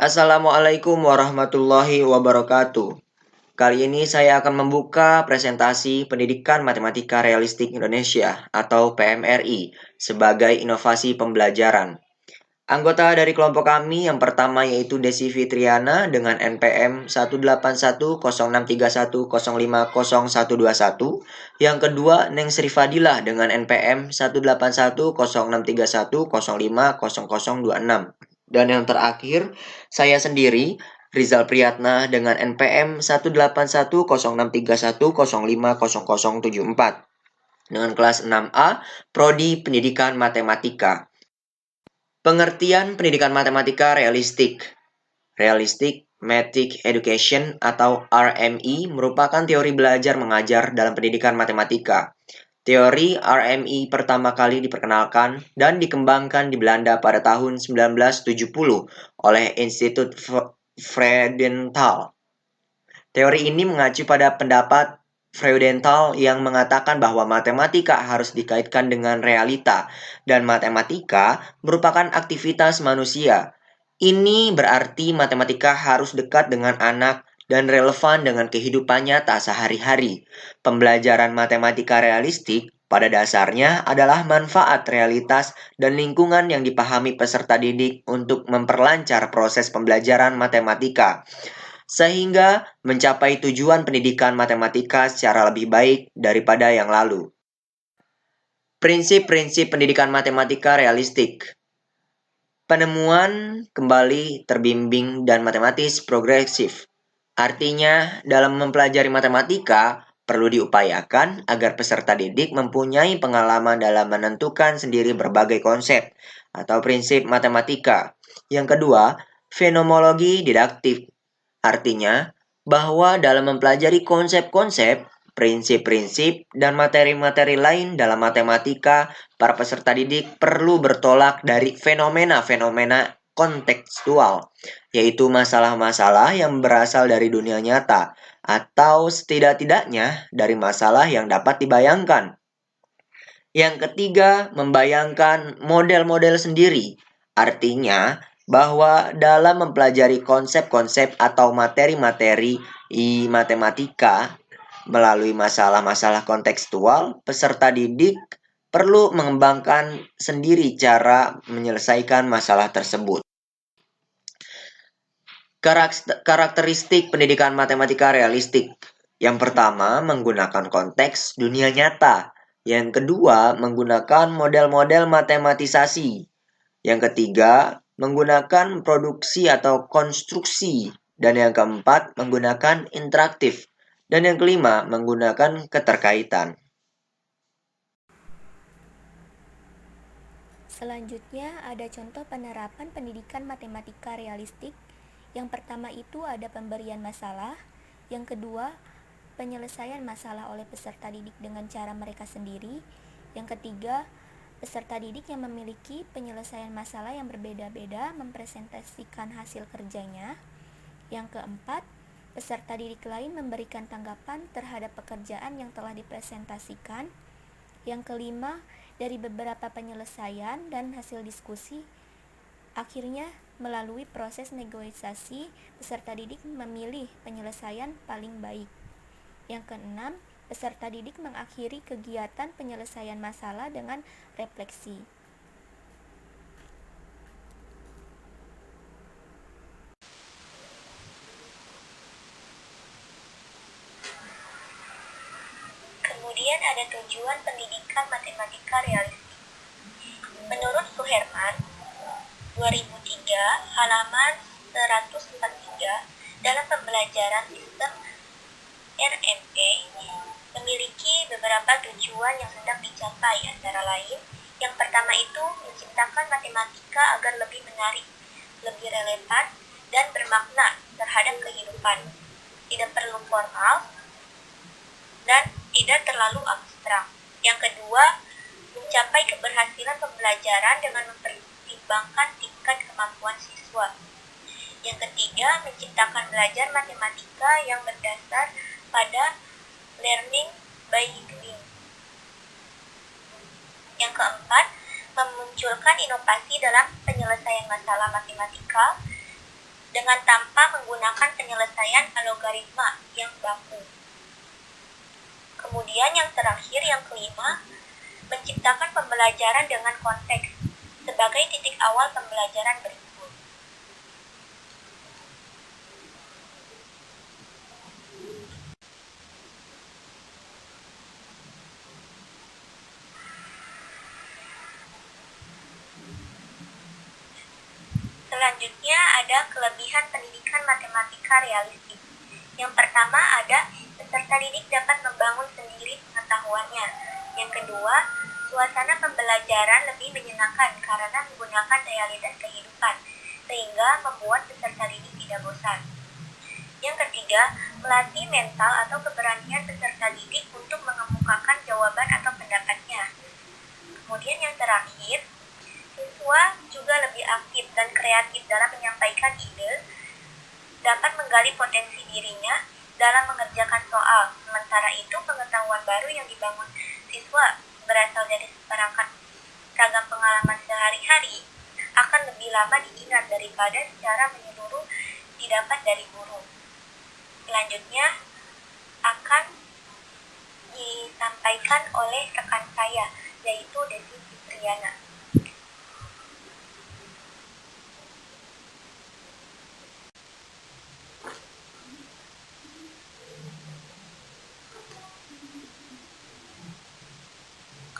Assalamualaikum warahmatullahi wabarakatuh. Kali ini saya akan membuka presentasi Pendidikan Matematika Realistik Indonesia atau PMRI sebagai inovasi pembelajaran. Anggota dari kelompok kami yang pertama yaitu Desi Fitriana dengan NPM 1810631050121, yang kedua Neng Sri Fadilah dengan NPM 1810631050026, dan yang terakhir saya sendiri Rizal Priyatna dengan NPM 1810631050074 dengan kelas 6A Prodi Pendidikan Matematika. Pengertian pendidikan matematika realistik. Realistic Mathematics Education atau RME merupakan teori belajar mengajar dalam pendidikan matematika. Teori RME pertama kali diperkenalkan dan dikembangkan di Belanda pada tahun 1970 oleh Institut Freudenthal. Teori ini mengacu pada pendapat Freudenthal yang mengatakan bahwa matematika harus dikaitkan dengan realita dan matematika merupakan aktivitas manusia. Ini berarti matematika harus dekat dengan anak dan relevan dengan kehidupan nyata sehari-hari. Pembelajaran matematika realistik pada dasarnya adalah manfaat realitas dan lingkungan yang dipahami peserta didik untuk memperlancar proses pembelajaran matematika, sehingga mencapai tujuan pendidikan matematika secara lebih baik daripada yang lalu. Prinsip-prinsip pendidikan matematika realistik. Penemuan kembali terbimbing dan matematis progresif. Artinya, dalam mempelajari matematika, perlu diupayakan agar peserta didik mempunyai pengalaman dalam menentukan sendiri berbagai konsep atau prinsip matematika. Yang kedua, fenomenologi didaktik. Artinya, bahwa dalam mempelajari konsep-konsep, prinsip-prinsip, dan materi-materi lain dalam matematika, para peserta didik perlu bertolak dari fenomena-fenomena kontekstual, yaitu masalah-masalah yang berasal dari dunia nyata, atau setidak-tidaknya dari masalah yang dapat dibayangkan. Yang ketiga, membayangkan model-model sendiri. Artinya, bahwa dalam mempelajari konsep-konsep atau materi-materi matematika melalui masalah-masalah kontekstual, peserta didik perlu mengembangkan sendiri cara menyelesaikan masalah tersebut. Karakteristik pendidikan matematika realistik. Yang pertama, menggunakan konteks dunia nyata. Yang kedua, menggunakan model-model matematisasi. Yang ketiga, menggunakan produksi atau konstruksi. Dan yang keempat, menggunakan interaktif. Dan yang kelima, menggunakan keterkaitan. Selanjutnya ada contoh penerapan pendidikan matematika realistik. Yang pertama itu ada pemberian masalah. Yang kedua, penyelesaian masalah oleh peserta didik dengan cara mereka sendiri. Yang ketiga, peserta didik yang memiliki penyelesaian masalah yang berbeda-beda mempresentasikan hasil kerjanya. Yang keempat, peserta didik lain memberikan tanggapan terhadap pekerjaan yang telah dipresentasikan. Yang kelima, dari beberapa penyelesaian dan hasil diskusi, akhirnya melalui proses negosiasi, peserta didik memilih penyelesaian paling baik. Yang keenam, peserta didik mengakhiri kegiatan penyelesaian masalah dengan refleksi. Kemudian ada tujuan pendidikan matematika realistik. Menurut Suherman, 2003, halaman 143, dalam pembelajaran sistem RMP memiliki beberapa tujuan yang sedang dicapai, antara lain, yang pertama itu menciptakan matematika agar lebih menarik, lebih relevan, dan bermakna terhadap kehidupan. Tidak perlu formal dan tidak terlalu abstrak. Yang kedua, mencapai keberhasilan pembelajaran dengan mempertimbangkan tingkat kemampuan siswa. Yang ketiga, menciptakan belajar matematika yang berdasar pada learning by doing. Yang keempat, memunculkan inovasi dalam penyelesaian masalah matematika dengan tanpa menggunakan penyelesaian algoritma yang baku. Kemudian yang terakhir, yang kelima, menciptakan pembelajaran dengan konteks sebagai titik awal pembelajaran berikut. Selanjutnya ada kelebihan pendidikan matematika realistik. Yang pertama ada peserta didik dapat membangun sendiri pengetahuannya. Yang kedua, suasana pembelajaran lebih menyenangkan karena menggunakan realitas kehidupan, sehingga membuat peserta didik tidak bosan. Yang ketiga, melatih mental atau keberanian peserta didik untuk mengemukakan jawaban atau pendapatnya. Kemudian yang terakhir, siswa juga lebih aktif dan kreatif dalam menyampaikan ide, dapat menggali potensi dirinya dalam mengerjakan soal. Sementara itu, pengetahuan baru yang dibangun siswa berasal dari seperangkat ragam pengalaman sehari-hari akan lebih lama diingat daripada secara menyeluruh didapat dari guru. Selanjutnya akan disampaikan oleh rekan saya, yaitu Desi Fitriana.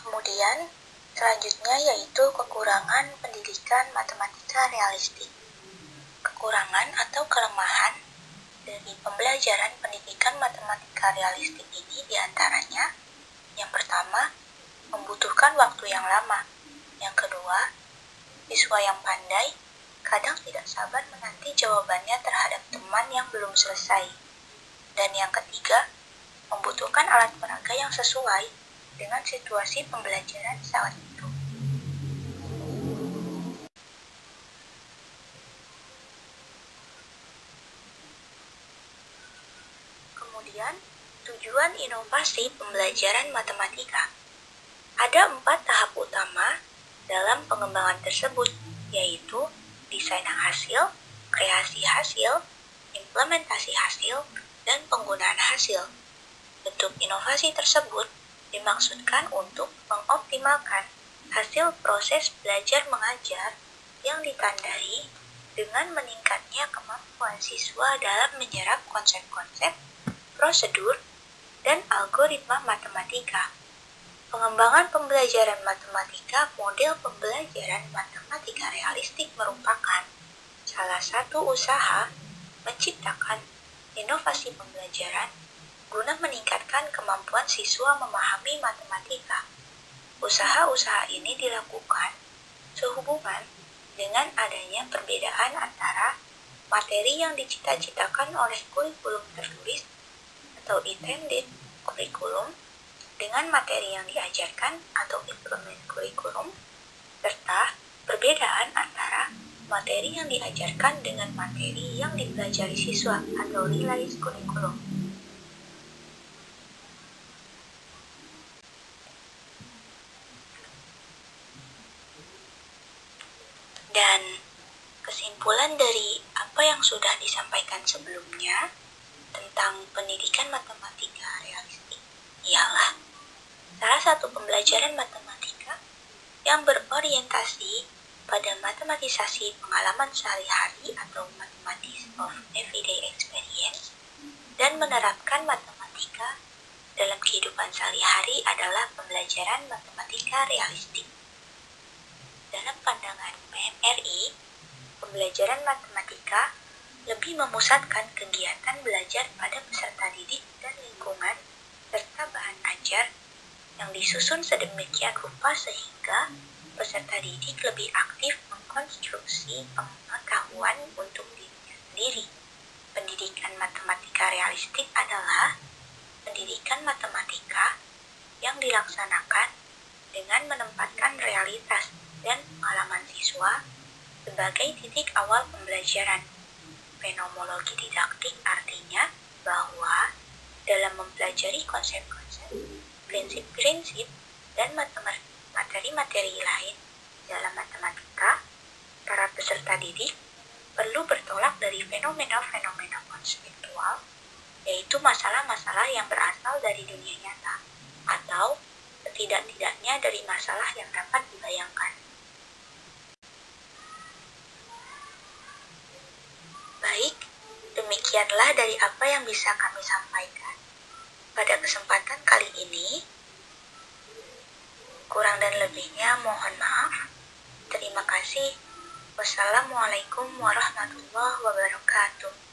Kemudian, selanjutnya yaitu kekurangan pendidikan matematika realistik. Kekurangan atau kelemahan dari pembelajaran pendidikan matematika realistik ini diantaranya, yang pertama, membutuhkan waktu yang lama. Yang kedua, siswa yang pandai kadang tidak sabar menanti jawabannya terhadap teman yang belum selesai. Dan yang ketiga, membutuhkan alat peraga yang sesuai dengan situasi pembelajaran saat itu. Kemudian, tujuan inovasi pembelajaran matematika. Ada 4 tahap utama dalam pengembangan tersebut, yaitu desain hasil, kreasi hasil, implementasi hasil, dan penggunaan hasil. Bentuk inovasi tersebut dimaksudkan untuk mengoptimalkan hasil proses belajar mengajar yang ditandai dengan meningkatnya kemampuan siswa dalam menyerap konsep-konsep, prosedur, dan algoritma matematika. Pengembangan pembelajaran matematika model pembelajaran matematika realistik merupakan salah satu usaha menciptakan inovasi pembelajaran guna meningkatkan kemampuan siswa memahami matematika. Usaha-usaha ini dilakukan sehubungan dengan adanya perbedaan antara materi yang dicita-citakan oleh kurikulum tertulis atau intended curriculum dengan materi yang diajarkan atau implement curriculum, serta perbedaan antara materi yang diajarkan dengan materi yang dipelajari siswa atau realized curriculum. Dan kesimpulan dari apa yang sudah disampaikan sebelumnya tentang pendidikan matematika realistik ialah salah satu pembelajaran matematika yang berorientasi pada matematisasi pengalaman sehari-hari atau mathematics of everyday experience dan menerapkan matematika dalam kehidupan sehari-hari adalah pembelajaran matematika realistik. Dalam pandangan PMRI, pembelajaran matematika lebih memusatkan kegiatan belajar pada peserta didik dan lingkungan serta bahan ajar yang disusun sedemikian rupa sehingga peserta didik lebih aktif mengkonstruksi pengetahuan untuk dirinya sendiri. Pendidikan matematika realistik adalah pendidikan matematika yang dilaksanakan dengan menempatkan realitas dan pengalaman siswa sebagai titik awal pembelajaran. Fenomenologi didaktik artinya bahwa dalam mempelajari konsep-konsep, prinsip-prinsip, dan materi-materi lain dalam matematika, para peserta didik perlu bertolak dari fenomena-fenomena konseptual, yaitu masalah-masalah yang berasal dari dunia nyata, atau setidak-tidaknya dari masalah yang dapat dibayangkan. Baik, demikianlah dari apa yang bisa kami sampaikan pada kesempatan kali ini. Kurang dan lebihnya mohon maaf. Terima kasih. Wassalamualaikum warahmatullahi wabarakatuh.